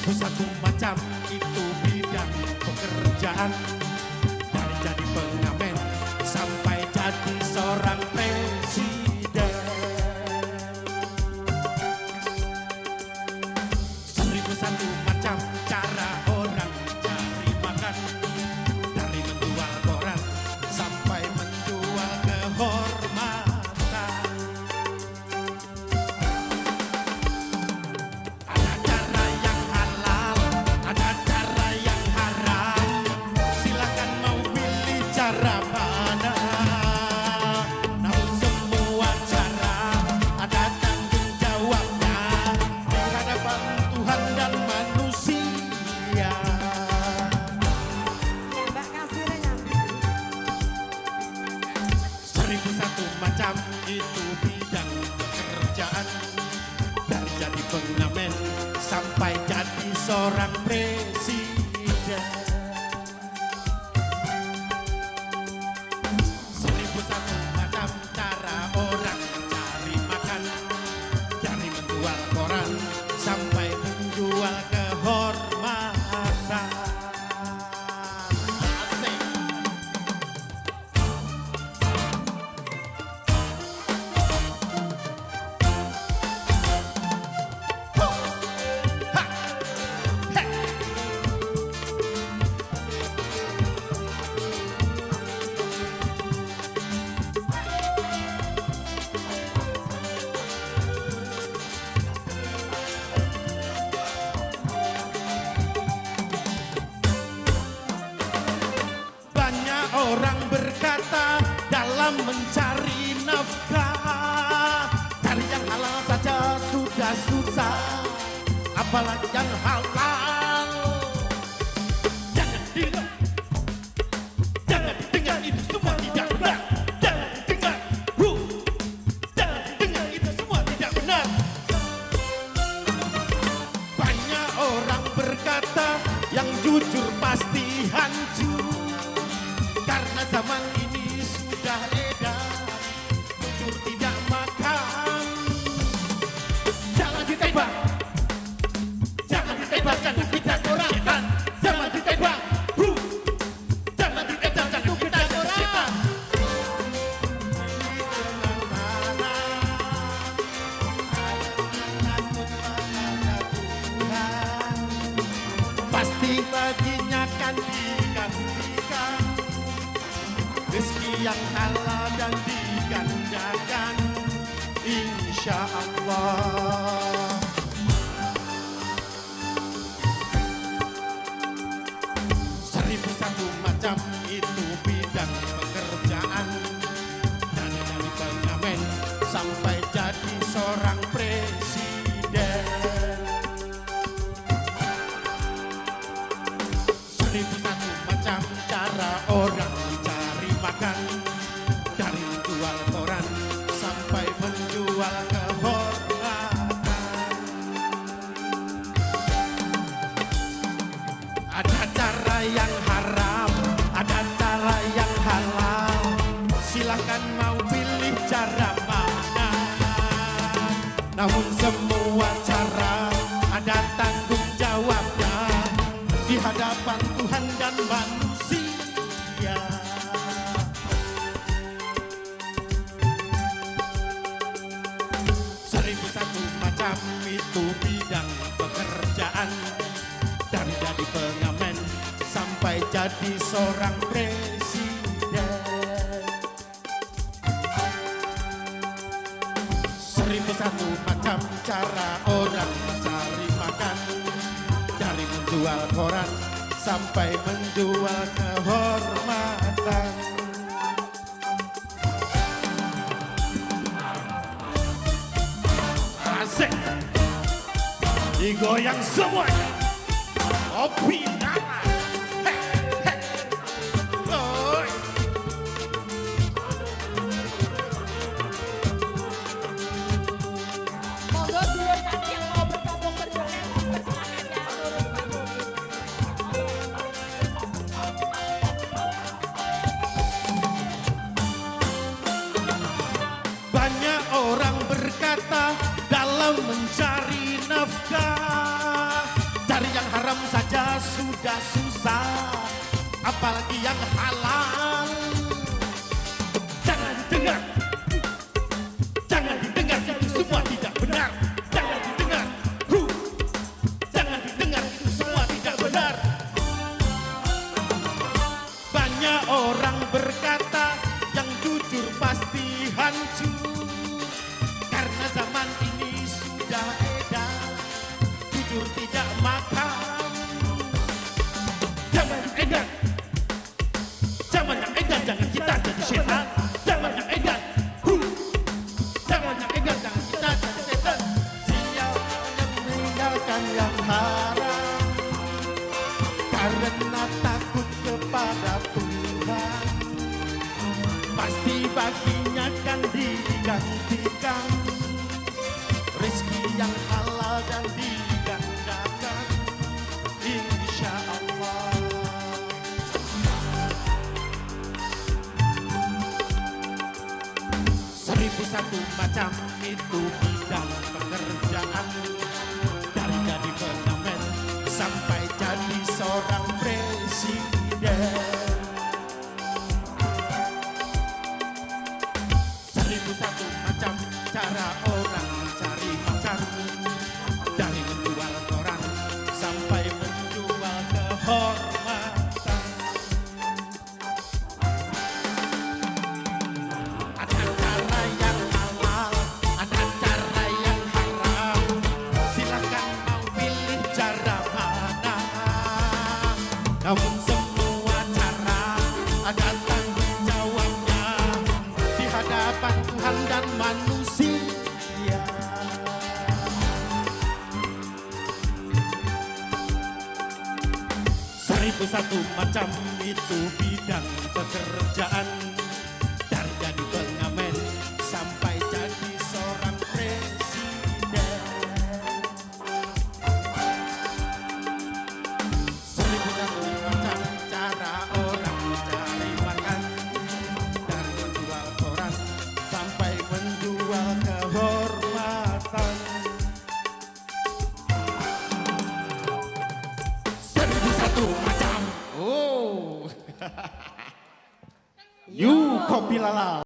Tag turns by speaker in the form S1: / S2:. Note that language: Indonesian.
S1: Satu macam itu bidang pekerjaan, dari jadi pengamen sampai jadi seorang presiden. 1001 macam cara orang cari makan, dari menjual koran sampai menjual kehormatan. Ada cara yang halal, ada cara yang haram. Silakan mau pilih cara mana. Namun semua cara ada tanggung jawabnya di hadapan Tuhan dan manusia.
S2: Mbak kasirnya.
S1: 1001 macam itu bidang pekerjaan, dari jadi pengamen sampai jadi seorang presiden. 1001 macam cara orang cari makan, dari menjual koran sampai menjual kehormatan. Asik. Banyak orang berkata dalam mencari nafkah, cari yang halal saja sudah susah, apalagi yang halal. Jangan dengar, jangan dengar itu semua tidak benar. Jangan dengar, jangan dengar itu semua tidak benar. Banyak orang berkata yang jujur pasti hancur, karena zaman ini sudah edar jujur tidak makan. Jangan ditembak, jangan ditembak, jangan kita korakan. Jangan ditembak, jangan ditembak, jangan kita korakan. Pasti baginya kan digantikan rezeki yang halal dan digandakan, insya Allah. 1001 macam itu bidang pekerjaan, dari pengamen sampai jadi seorang presiden. 1001 macam cara orang cari makan, dari menjual koran sampai menjual kehormatan. Ada cara yang haram, ada cara yang halal. Silakan mau pilih cara mana. Namun semua cara ada tanggung jawabnya di hadapan Tuhan dan manusia. 1001 macam itu bidang pekerjaan, dari jadi pengamen sampai jadi seorang presiden. 1001 macam cara orang mencari makan, dari menjual koran sampai menjual kehormatan. Asik, digoyang semuanya. Kopi tangan.
S2: Monggo dulur kami yang mau bergabung berjualan persilakan ya turun panggung.
S1: Banyak orang berkata dalam mencari nafkah, Cari yang haram saja sudah susah, apalagi yang halal. Jangan didengar, jangan didengar, itu semua tidak benar. Jangan didengar, jangan didengar, itu semua tidak benar. Banyak orang berkata yang jujur pasti hancur, karena zaman ini sudah edan, jujur tidak makan. Zaman yang edan, zaman yang edan, jangan kita jadi setan. Zaman yang edan, zaman yang edan, jangan kita jadi setan. Siapa yang meninggalkan yang haram karena takut kepada Tuhan, pasti baginya kan digantikan rezeki yang halal dan digandakan, insya Allah. Seribu satu macam itu bidang pekerjaan, dari jadi pengamen sampai jadi seorang presiden. Seribu satu macam cara orang mencari makan, dari menjual koran sampai menjual kehormatan. Ada cara yang halal, ada cara yang haram, silakan mau pilih cara mana. Namun semua cara ada tanggung jawabnya di hadapan Tuhan dan manusia. Seribu satu macam itu bidang pekerjaan, dari jadi pengamen sampai jadi seorang presiden. Seribu satu macam cara orang mencari makan, dari menjual koran sampai menjual kehormatan. Seribu satu macam. Oh, you kopi lala.